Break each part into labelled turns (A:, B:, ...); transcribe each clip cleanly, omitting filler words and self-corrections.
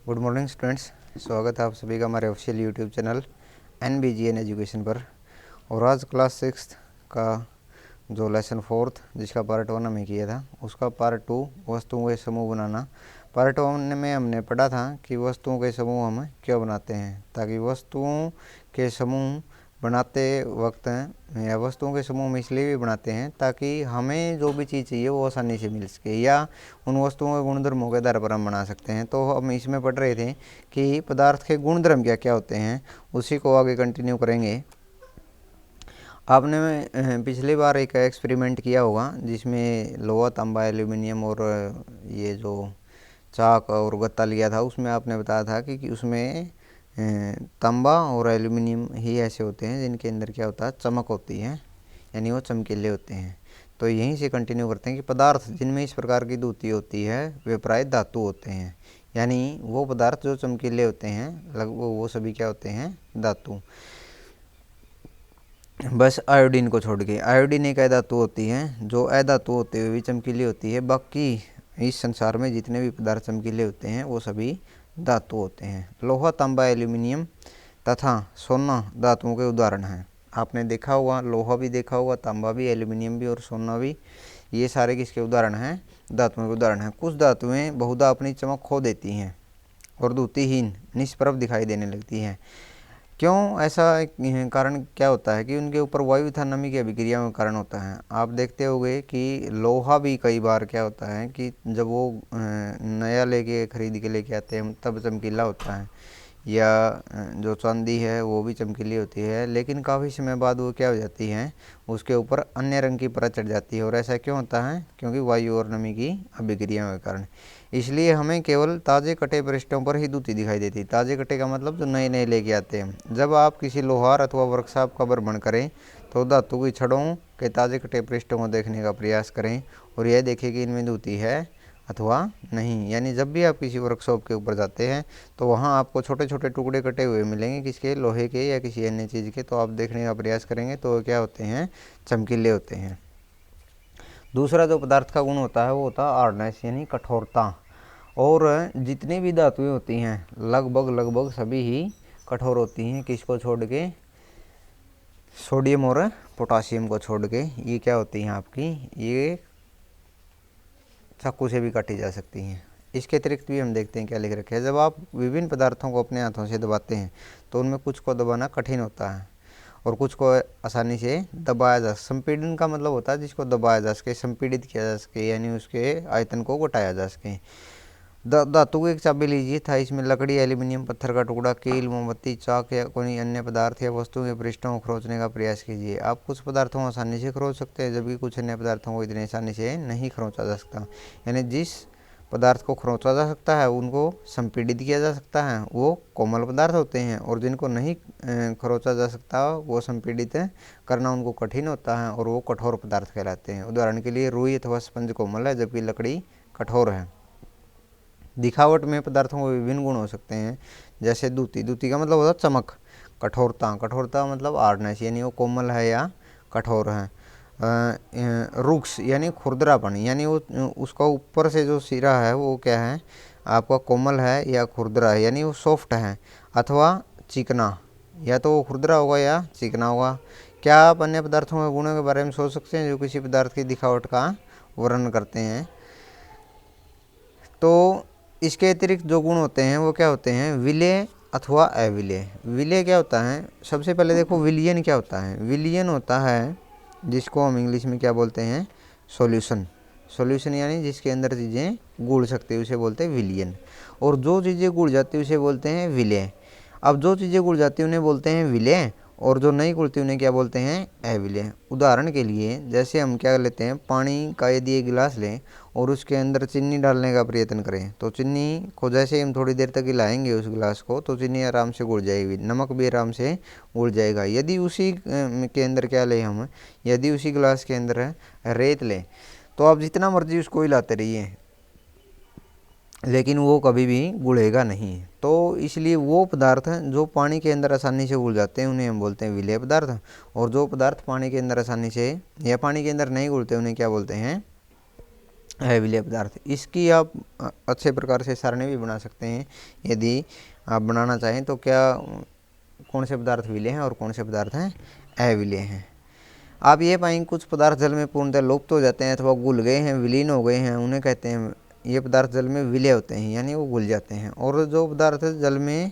A: Good morning students. स्वागत है आप सभी का हमारे official YouTube channel NBGN education पर। और आज क्लास 6 का जो लेसन 4 जिसका पार्ट 1 हमें किया था उसका पार्ट 2 वस्तुओं के समूह बनाना। पार्ट 1 में हमने पढ़ा था कि वस्तुओं के समूह हम क्यों बनाते हैं, ताकि वस्तुओं के समूह बनाते वक्त या वस्तुओं के समूह में इसलिए भी बनाते हैं ताकि हमें जो भी चीज़ चाहिए वो आसानी से मिल सके, या उन वस्तुओं के गुणधर्मों के आधार पर हम बना सकते हैं। तो हम इसमें पढ़ रहे थे कि पदार्थ के गुणधर्म क्या क्या होते हैं, उसी को आगे कंटिन्यू करेंगे। आपने पिछली बार एक एक्सपेरिमेंट किया होगा जिसमें लोहा, तांबा, एल्यूमिनियम और ये जो चाक और गत्ता लिया था, उसमें आपने बताया था कि उसमें तांबा और एल्यूमिनियम ही ऐसे होते हैं जिनके अंदर क्या होता है, चमक होती है, यानी वो चमकीले होते हैं। तो यहीं से कंटिन्यू करते हैं कि पदार्थ जिनमें इस प्रकार की द्युति होती है वे प्राय धातु होते हैं, यानी वो पदार्थ जो चमकीले होते हैं लगभग वो सभी क्या होते हैं, धातु। बस आयोडीन को छोड़ के, आयोडीन एक अधातु होती है जो अधातु होते हुए भी चमकीली होती है। बाकी इस संसार में जितने भी पदार्थ चमकीले होते हैं वो सभी धातु होते हैं। लोहा, तांबा, एल्यूमिनियम तथा सोना धातुओं के उदाहरण हैं। आपने देखा होगा, लोहा भी देखा होगा, तांबा भी, एल्यूमिनियम भी और सोना भी, ये सारे किसके उदाहरण हैं, धातुओं के उदाहरण हैं। कुछ धातुएं बहुधा अपनी चमक खो देती हैं और द्युतिहीन निष्प्रभ दिखाई देने लगती हैं। क्यों ऐसा कारण क्या होता है कि उनके ऊपर वायु तथा नमी की अभिक्रिया में कारण होता है। आप देखते होंगे कि लोहा भी कई बार क्या होता है कि जब वो नया लेके खरीद के लेके आते हैं तब चमकीला होता है, या जो चांदी है वो भी चमकीली होती है, लेकिन काफ़ी समय बाद वो क्या हो जाती है, उसके ऊपर अन्य रंग की परत चढ़ जाती है। और ऐसा क्यों होता है, क्योंकि वायु और नमी की अभिक्रिया के कारण। इसलिए हमें केवल ताज़े कटे पृष्ठों पर ही द्युति दिखाई देती है। ताज़े कटे का मतलब जो नए नए लेके आते हैं। जब आप किसी लोहार अथवा वर्कशॉप का भ्रमण करें तो धातु की छड़ों के ताज़े कटे पृष्ठों को देखने का प्रयास करें और यह देखें कि इनमें द्युति है अथवा नहीं। यानी जब भी आप किसी वर्कशॉप के ऊपर जाते हैं तो वहाँ आपको छोटे छोटे टुकड़े कटे हुए मिलेंगे किसके, लोहे के या किसी अन्य चीज़ के। तो आप देखने का प्रयास करेंगे तो क्या होते हैं, चमकीले होते हैं। दूसरा जो पदार्थ का गुण होता है वो होता है हार्डनेस, यानी कठोरता। और जितनी भी धातुएं होती हैं लगभग सभी ही कठोर होती हैं, किसको छोड़ के, सोडियम और पोटासियम को छोड़ के। ये क्या होती हैं आपकी, ये चाकू से भी काटी जा सकती हैं। इसके अतिरिक्त भी हम देखते हैं क्या लिख रखे है। जब आप विभिन्न पदार्थों को अपने हाथों से दबाते हैं तो उनमें कुछ को दबाना कठिन होता है और कुछ को आसानी से दबाया जा। संपीड़न का मतलब होता है जिसको दबाया जा सके, संपीड़ित किया जा सके, यानी उसके आयतन को घटाया जा सके। धातु की एक चाबी लीजिए था, इसमें लकड़ी, एल्यूमिनियम, पत्थर का टुकड़ा, कील, मोमबत्ती, चाक या कोई अन्य पदार्थ या वस्तु के पृष्ठों को खरोचने का प्रयास कीजिए। आप कुछ पदार्थों को आसानी से खरोच सकते हैं जबकि कुछ अन्य पदार्थों को इतनी आसानी से नहीं खरोचा जा सकता। यानी जिस पदार्थ को खरोचा जा सकता है उनको संपीड़ित किया जा सकता है, वो कोमल पदार्थ होते हैं, और जिनको नहीं खरोचा जा सकता वो संपीड़ित करना उनको कठिन होता है और वो कठोर पदार्थ कहलाते हैं। उदाहरण के लिए रुई अथवा स्पंज कोमल है जबकि लकड़ी कठोर है। दिखावट में पदार्थों के विभिन्न गुण हो सकते हैं, जैसे द्युति। द्युति का मतलब होता है चमक। कठोरता, कठोरता मतलब हार्डनेस, यानी वो कोमल है या कठोर है। रुक्ष यानी खुरदरापन, यानी वो उसका ऊपर से जो सिरा है वो क्या है, आपका कोमल है या खुरदरा है, यानी वो सॉफ्ट है। अथवा चिकना, या तो वो खुरदरा होगा या चिकना होगा। क्या आप अन्य पदार्थों के गुणों के बारे में सोच सकते हैं जो किसी पदार्थ की दिखावट का वर्णन करते हैं? तो इसके अतिरिक्त जो गुण होते हैं वो क्या होते हैं, विलेय अथवा अविलेय। विलेय क्या होता है, सबसे पहले देखो विलियन क्या होता है। विलियन होता है जिसको हम इंग्लिश में क्या बोलते हैं, सॉल्यूशन। सॉल्यूशन यानी जिसके अंदर चीज़ें घुल सकती है उसे बोलते हैं विलियन, और जो चीज़ें घुल जाती है उसे बोलते हैं विलेय। अब जो चीज़ें घुल जाती है उन्हें बोलते हैं विलेय, और जो नहीं घुलती उन्हें क्या बोलते हैं, अविलेय। उदाहरण के लिए जैसे हम क्या लेते हैं, पानी का यदि एक गिलास लें और उसके अंदर चीनी डालने का प्रयत्न करें तो चीनी को जैसे ही हम थोड़ी देर तक हिलाएंगे उस गिलास को तो चीनी आराम से घुल जाएगी, नमक भी आराम से घुल जाएगा। यदि उसी के अंदर क्या लें हम, यदि उसी गिलास के अंदर रेत लें तो आप जितना मर्जी उसको हिलाते रहिए लेकिन वो कभी भी घुलेगा नहीं। तो इसलिए वो पदार्थ जो पानी के अंदर आसानी से घुल जाते हैं उन्हें हम बोलते हैं विलेय पदार्थ, और जो पदार्थ पानी के अंदर आसानी से या पानी के अंदर नहीं घुलते उन्हें क्या बोलते हैं, अविलेय पदार्थ। इसकी आप अच्छे प्रकार से सारणी भी बना सकते हैं यदि आप बनाना चाहें तो। क्या कौन से पदार्थ विलेय हैं और कौन से पदार्थ हैं अविलेय हैं। आप ये पाएंगे कुछ पदार्थ जल में पूर्णतः लुप्त हो जाते हैं अथवा घुल गए हैं, विलीन हो गए हैं, उन्हें कहते हैं ये पदार्थ जल में विलेय होते हैं, यानी वो घुल जाते हैं। और जो पदार्थ जल में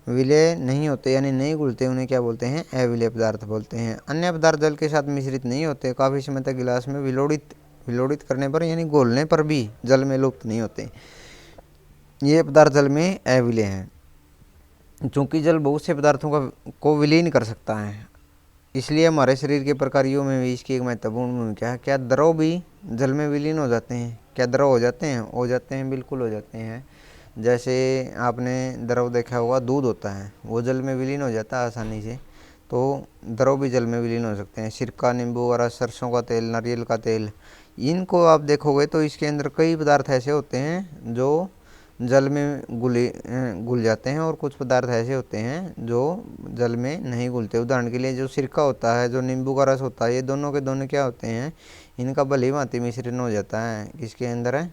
A: विलेय नहीं होते यानी नहीं घुलते उन्हें क्या बोलते हैं अविलेय पदार्थ बोलते हैं। अन्य पदार्थ जल के साथ मिश्रित नहीं होते, काफ़ी समय तक गिलास में विलोड़ित करने पर यानी घोलने पर भी जल में लुप्त नहीं होते, ये पदार्थ जल में अविलेय हैं। चूँकि जल बहुत से पदार्थों को विलीन कर सकता है, इसलिए हमारे शरीर के प्रकारों में भी इसकी एक महत्वपूर्ण भूमिका है। क्या द्रव भी जल में विलीन हो जाते हैं? क्या द्रव हो जाते हैं, बिल्कुल हो जाते हैं। जैसे आपने द्रव देखा होगा, दूध होता है वो जल में विलीन हो जाता है आसानी से, तो द्रव भी जल में विलीन हो सकते हैं। सिरका, नींबू वगैरह, सरसों का तेल, नारियल का तेल, इनको आप देखोगे तो इसके अंदर कई पदार्थ ऐसे होते हैं जो जल में घुल जाते हैं, और कुछ पदार्थ ऐसे होते हैं जो जल में नहीं घुलते। उदाहरण के लिए जो सिरका होता है, जो नींबू का रस होता है, ये दोनों के दोनों क्या होते हैं, इनका भली भांति मिश्रण हो जाता है किसके अंदर है,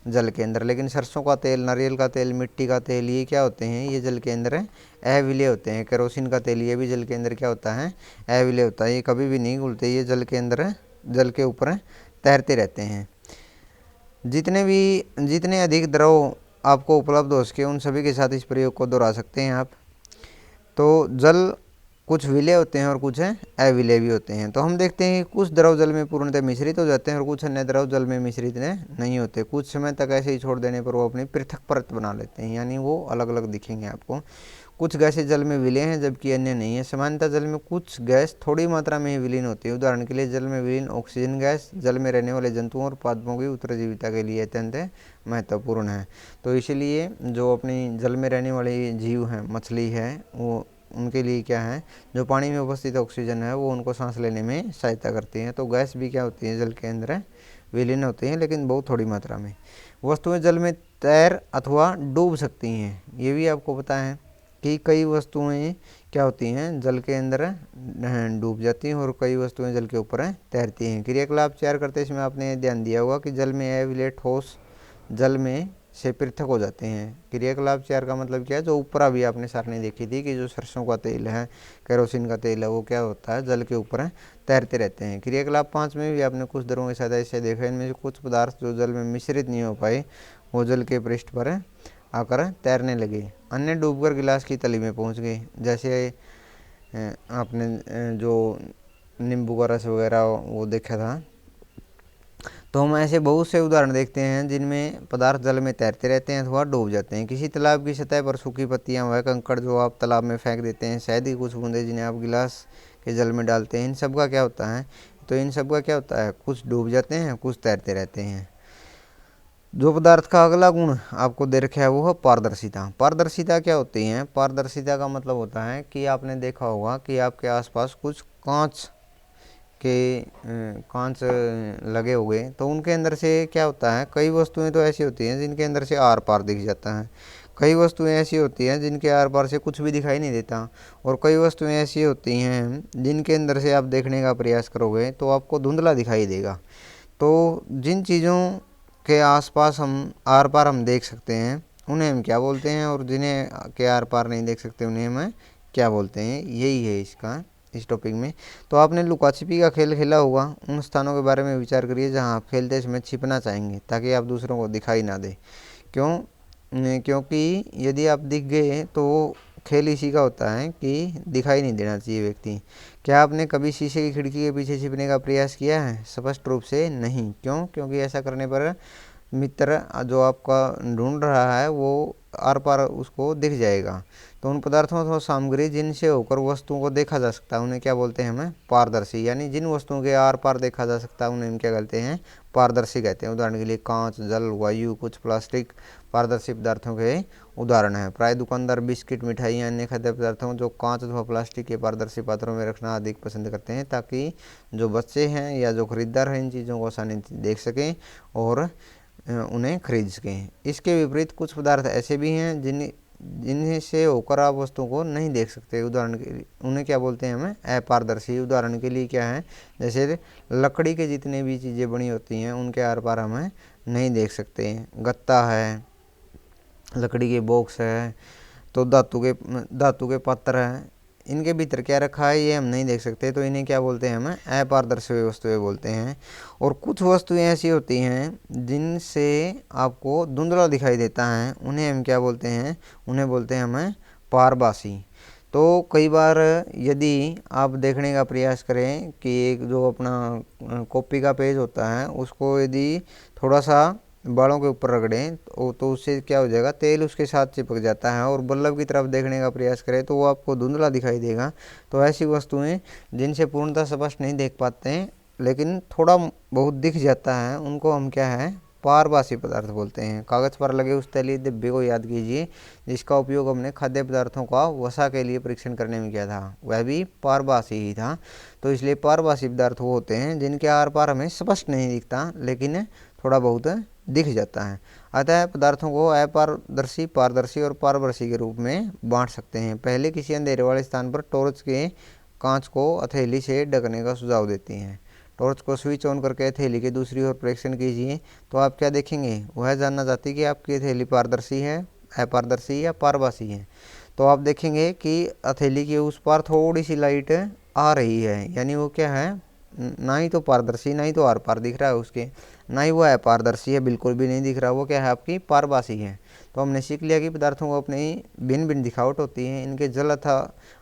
A: जल के अंदर। लेकिन सरसों का तेल, नारियल का तेल, मिट्टी का तेल, ये क्या होते हैं, ये जल के अंदर अविलेय होते हैं। केरोसिन का तेल, ये भी जल के अंदर क्या होता है, अविलेय होता है। ये कभी भी नहीं घुलते, ये जल के अंदर जल के ऊपर तैरते रहते हैं। जितने अधिक द्रव आपको उपलब्ध हो सके उन सभी के साथ इस प्रयोग को दोहरा सकते हैं आप। तो जल कुछ विलेय होते हैं और कुछ अविलेय भी होते हैं। तो हम देखते हैं कि कुछ द्रव जल में पूर्णतः मिश्रित हो जाते हैं और कुछ अन्य द्रव जल में मिश्रित नहीं होते। कुछ समय तक ऐसे ही छोड़ देने पर वो अपनी पृथक परत बना लेते हैं, यानी वो अलग अलग दिखेंगे आपको। कुछ गैसें जल में विलेय हैं जबकि अन्य नहीं है। सामान्यतः जल में कुछ गैस थोड़ी मात्रा में ही विलीन होती है। उदाहरण के लिए जल में विलीन ऑक्सीजन गैस जल में रहने वाले जंतुओं और पादपों की उत्तरजीविता के लिए अत्यंत महत्वपूर्ण है। तो इसीलिए जो अपनी जल में रहने वाले जीव हैं, मछली है, वो उनके लिए क्या है, जो पानी में उपस्थित ऑक्सीजन है वो उनको सांस लेने में सहायता करती है। तो गैस भी क्या होती है, जल के अंदर विलीन होती हैं, लेकिन बहुत थोड़ी मात्रा में। वस्तुएं जल में तैर अथवा डूब सकती हैं, ये भी आपको पता है कि कई वस्तुएं क्या होती हैं, जल के अंदर डूब जाती हैं और कई वस्तुएं जल के ऊपर तैरती हैं। क्रियाकलाप 4 करते इसमें आपने ध्यान दिया होगा कि जल में अविलेय ठोस जल में से पृथक हो जाते हैं। क्रियाकलाप 4 का मतलब क्या है, जो ऊपर अभी आपने सारणी देखी थी कि जो सरसों का तेल है, केरोसिन का तेल है, वो क्या होता है, जल के ऊपर तैरते रहते हैं। क्रियाकलाप 5 में भी आपने कुछ द्रवों के साथ ऐसे देखा, इनमें से कुछ पदार्थ जो जल में मिश्रित नहीं हो पाए वो जल के पृष्ठ पर आकर तैरने लगे, अन्य डूबकर गिलास की तली में पहुंच गए। जैसे आपने जो नींबू का रस वगैरह वो देखा था। तो हम ऐसे बहुत से उदाहरण देखते हैं जिनमें पदार्थ जल में तैरते रहते हैं अथवा डूब जाते हैं। किसी तालाब की सतह पर सूखी पत्तियां व कंकड़ जो आप तालाब में फेंक देते हैं, शायद ही कुछ बूंदे जिन्हें आप गिलास के जल में डालते हैं, इन सब का क्या होता है, तो इन सब का क्या होता है, कुछ डूब जाते हैं, कुछ तैरते रहते हैं। जो पदार्थ का अगला गुण आपको दे रखा है वो है पारदर्शिता। पारदर्शिता क्या होती है, पारदर्शिता का मतलब होता है कि आपने देखा होगा कि आपके आसपास कुछ कांच लगे हुए, तो उनके अंदर से क्या होता है, कई वस्तुएं तो ऐसी होती हैं जिनके अंदर से आर पार दिख जाता है, कई वस्तुएं ऐसी होती हैं जिनके आर पार से कुछ भी दिखाई नहीं देता, और कई वस्तुएं ऐसी होती हैं जिनके अंदर से आप देखने का प्रयास करोगे तो आपको धुंधला दिखाई देगा। तो जिन चीज़ों के आसपास हम आर पार हम देख सकते हैं उन्हें हम क्या बोलते हैं, और जिन्हें के आर पार नहीं देख सकते उन्हें हम क्या बोलते हैं, यही है इसका इस टॉपिक में। तो आपने लुका छिपी का खेल खेला होगा, उन स्थानों के बारे में विचार करिए जहां आप खेलते समय छिपना चाहेंगे ताकि आप दूसरों को दिखाई ना दे। क्योंकि यदि आप दिख गए तो खेल इसी का होता है कि दिखाई नहीं देना चाहिए व्यक्ति। क्या आपने कभी शीशे की खिड़की के पीछे छिपने का प्रयास किया है? स्पष्ट रूप से नहीं। क्यों? क्योंकि ऐसा करने पर मित्र जो आपका ढूंढ रहा है वो आर पार उसको दिख जाएगा। तो उन पदार्थों अथवा सामग्री जिनसे होकर वस्तुओं को देखा जा सकता है उन्हें क्या बोलते हैं, हमें पारदर्शी। यानी जिन वस्तुओं के आर पार देखा जा सकता है उन्हें हम क्या कहते हैं, पारदर्शी कहते हैं। उदाहरण के लिए कांच, जल, वायु, कुछ प्लास्टिक पारदर्शी पदार्थों के उदाहरण है। प्राय दुकानदार बिस्किट, मिठाइयाँ, अन्य खाद्य पदार्थों जो कांच अथवा प्लास्टिक के पारदर्शी पात्रों में रखना अधिक पसंद करते हैं ताकि जो बच्चे हैं या जो खरीदार हैं इन चीज़ों को आसानी से देख सकें और उन्हें खरीद सकें। इसके विपरीत कुछ पदार्थ ऐसे भी हैं जिनसे होकर आप वस्तुओं को नहीं देख सकते। उदाहरण के लिए उन्हें क्या बोलते हैं, हमें अपारदर्शी। उदाहरण के लिए क्या है, जैसे लकड़ी के जितने भी चीज़ें बनी होती हैं उनके आर पार हमें नहीं देख सकते। गत्ता है, लकड़ी के बॉक्स है, तो धातु के पात्र हैं, इनके भीतर क्या रखा है ये हम नहीं देख सकते, तो इन्हें क्या बोलते हैं, हमें अपारदर्शी वस्तुएं बोलते हैं। और कुछ वस्तुएं ऐसी होती हैं जिनसे आपको धुंधला दिखाई देता है, उन्हें हम क्या बोलते हैं, उन्हें बोलते हैं हमें पारभासी। तो कई बार यदि आप देखने का प्रयास करें कि एक जो अपना कॉपी का पेज होता है उसको यदि थोड़ा सा बालों के ऊपर रगड़ें तो उससे क्या हो जाएगा, तेल उसके साथ चिपक जाता है, और बल्ब की तरफ देखने का प्रयास करें तो वो आपको धुंधला दिखाई देगा। तो ऐसी वस्तुएं जिनसे पूर्णतः स्पष्ट नहीं देख पाते हैं लेकिन थोड़ा बहुत दिख जाता है, उनको हम क्या है, पारभासी पदार्थ बोलते हैं। कागज़ पर लगे उस तैलीय डिब्बे को याद कीजिए जिसका उपयोग हमने खाद्य पदार्थों का वसा के लिए परीक्षण करने में किया था, वह भी पारभासी ही था। तो इसलिए पारभासी पदार्थ वो होते हैं जिनके आर पार हमें स्पष्ट नहीं दिखता लेकिन थोड़ा बहुत दिख जाता है। अतः पदार्थों को अपारदर्शी, पारदर्शी और पारदर्शी के रूप में बांट सकते हैं। पहले किसी अंधेरे वाले स्थान पर टॉर्च के कांच को हथेली से ढकने का सुझाव देती हैं। टॉर्च को स्विच ऑन करके हथेली के दूसरी ओर परीक्षण कीजिए तो आप क्या देखेंगे, वह जानना चाहती है कि आपकी हथेली पारदर्शी है, अपारदर्शी या पारभासी है। तो आप देखेंगे कि हथेली के उस पार थोड़ी सी लाइट आ रही है, यानी वो क्या है, ना ही तो पारदर्शी ना ही तो आर पार दिख रहा है उसके, ना ही वो अपारदर्शी है, बिल्कुल भी नहीं दिख रहा, वो क्या है, आपकी पारभासी है। तो हमने सीख लिया कि पदार्थों को अपनी भिन्न भिन्न दिखावट होती है, इनके जल अथवा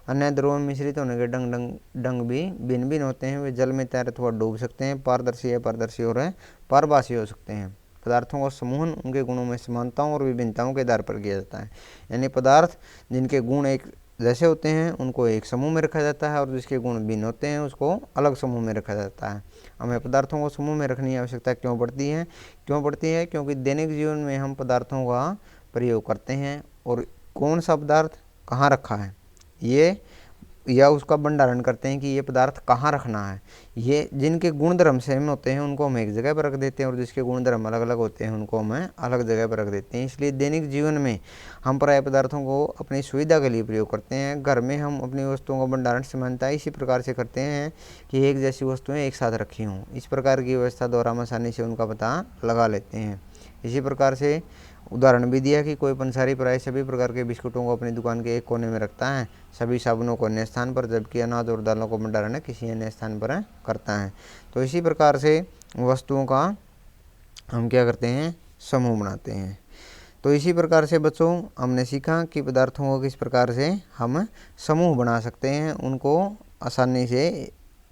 A: अन्य द्रव्यों में मिश्रित होने के डंग भी भिन्न भिन्न होते हैं। वे जल में तैर अथवा डूब सकते हैं, पारदर्शी, अपारदर्शी और पारभासी हो सकते हैं। पदार्थों का समूहन उनके गुणों में समानताओं और विभिन्नताओं के आधार पर किया जाता है, यानी पदार्थ जिनके गुण एक जैसे होते हैं उनको एक समूह में रखा जाता है और जिसके गुण भिन्न होते हैं उसको अलग समूह में रखा जाता है। हमें पदार्थों को समूह में रखने की आवश्यकता क्यों पड़ती है, क्योंकि दैनिक जीवन में हम पदार्थों का प्रयोग करते हैं और कौन सा पदार्थ कहाँ रखा है ये या उसका भंडारण करते हैं कि ये पदार्थ कहाँ रखना है, ये जिनके गुण धर्म सेम होते हैं उनको हम एक जगह पर रख देते हैं और जिसके गुण धर्म अलग अलग होते हैं उनको हम अलग जगह पर रख देते हैं। इसलिए दैनिक जीवन में हम प्राय पदार्थों को अपनी सुविधा के लिए प्रयोग करते हैं। घर में हम अपनी वस्तुओं का भंडारण समानता इसी प्रकार से करते हैं कि एक जैसी वस्तुएं एक साथ रखी हों। इस प्रकार की व्यवस्था द्वारा हम आसानी से उनका पता लगा लेते हैं। इसी प्रकार से उदाहरण भी दिया कि कोई पंसारी प्राय सभी प्रकार के बिस्कुटों को अपनी दुकान के एक कोने में रखता है, सभी साबुनों को अन्य स्थान पर, जबकि अनाज और दालों को भंडारण किसी अन्य स्थान पर करता है। तो इसी प्रकार से वस्तुओं का हम क्या करते हैं, समूह बनाते हैं। तो इसी प्रकार से बच्चों हमने सीखा कि पदार्थों को किस प्रकार से हम समूह बना सकते हैं, उनको आसानी से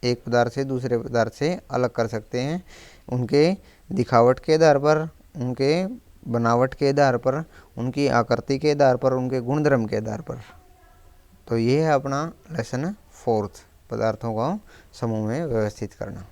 A: एक पदार्थ से दूसरे पदार्थ से अलग कर सकते हैं, उनके दिखावट के आधार पर, उनके बनावट के आधार पर, उनकी आकृति के आधार पर, उनके गुणधर्म के आधार पर। तो ये है अपना लेसन 4, पदार्थों को समूह में व्यवस्थित करना।